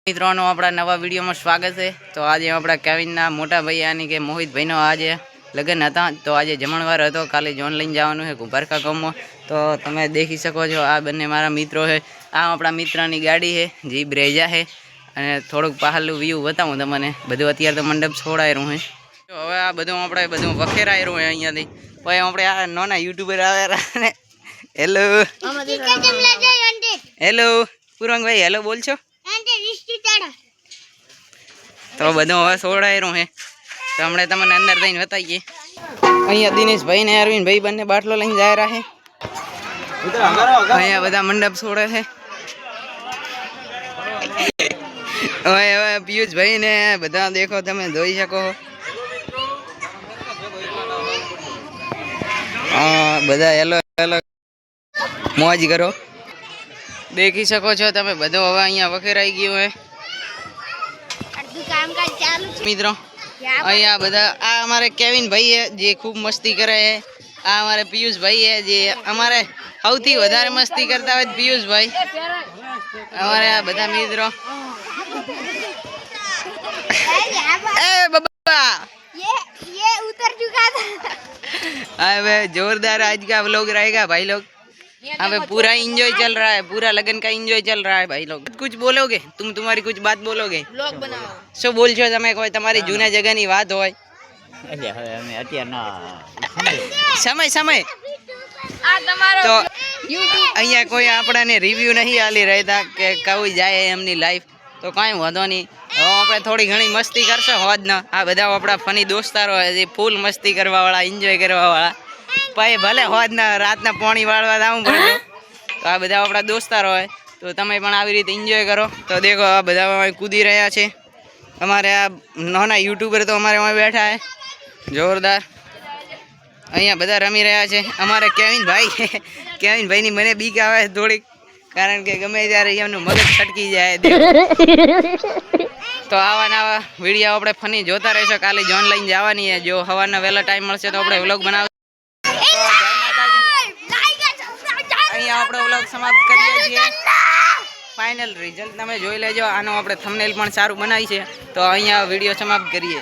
मित्रों अपना नवा वीडियो में स्वागत है। तो आज अपना केविन मोटा भाई यानी कि मोहित भाई आज लग्न था। तो आज जमणवार तो काले जोन लईने जवानुं है कुंभारका गाम में। तो तमे देखी सको छो आ बने मारा मित्रों है। आ अपना मित्रनी गाड़ी है जी ब्रेजा है। अने थोड़ुंक पहाड़नुं व्यू बतावुं तमने। बधुं अत्यारे तो मंडप छोड़ायेલું है। तो हवे आ बधुं आपणे बधुं वखेरायेલું है अहींयाथी। पछी आपणे आ नाना यूट्यूबर आवेला ने हेलो हेलो पूरंग भाई हेलो बोल छो। तो बधुं हवे छोड़ायेલું है। तो हमणे तमने अंदर जईने बताईए। अहींया दिनेश भाई ने अरविंद भाई बने बाटलो लईने जा रहा है। अहींया बधा मंडप छोड़े है। ओए ओए पीयूष भाई ने बधा देखो तमे जोई शको। हाँ बधा हेलो हेलो मौज करो। देखी सको छो तमे बधो हवे अहींया वखेराई गयो है। मित्रों अहींया बधा आ हमारे केविन भाई है जे खूब मस्ती करे है। आ हमारे पीयूष भाई है जे हमारे सौथी वधारे मस्ती करता है पीयूष भाई। हमारे आ बधा मित्रों ए बाबा ये उतर चुका था। अबे जोरदार आज का व्लॉग रहेगा भाई लोग। अबे पूरा एंजॉय चल रहा है, पूरा लगन का एंजॉय चल रहा है भाई लोग। कुछ बोलोगे तुम, तुम्हारी कुछ बात बोलोगे। व्लॉग बनाओ शो बोल छो तमे कोई તમારી જૂના જગ્યાની વાત હોય એટલે હવે અમે અત્યારના સમય સમય આ તમારો તો અહીંયા કોઈ આપણને રિવ્યુ નહીં આલી રહેતા કે કોઈ જાય એમની લાઈફ તો કાંઈ વાંધો નહીં। હવે આપણે થોડી ઘણી મસ્તી કરશો હોદના। આ બધા આપણા ફની દોસ્તારો છે ફૂલ મસ્તી કરવાવાળા એન્જોય કરવાવાળા। ભાઈ ભલે હોદના રાતના પાણી વાળવા જાવું પડે તો આ બધા આપણા દોસ્તારો હોય तो तमे पण आवी रीते एंजॉय करो। तो देखो आ बधा कूदी रह्या छे। अमारे आ नाना यूट्यूबर तो अमारे वहाँ बैठा है जोरदार। अहींया बधा रमी रह्या छे। अमारे केविन भाई नी मने बीक आवे थोड़ी, कारण के गमे त्यारे एमनुं मगज छटकी जाए। तो आवा नवा विडियो आपणे फनी जोता रहेशो। काले जोन लईने जवानी है। जो हवारना वेला टाइम मळशे तो आपणे व्लॉग बनाव। अहींया आपणे व्लॉग समाप्त करीए छीए। फाइनल रिजल्ट तमे जोई लेजो। आनो आपणे थंबनेल पण सारू बनावी छे। तो अहींया विडियो समाप्त करीए।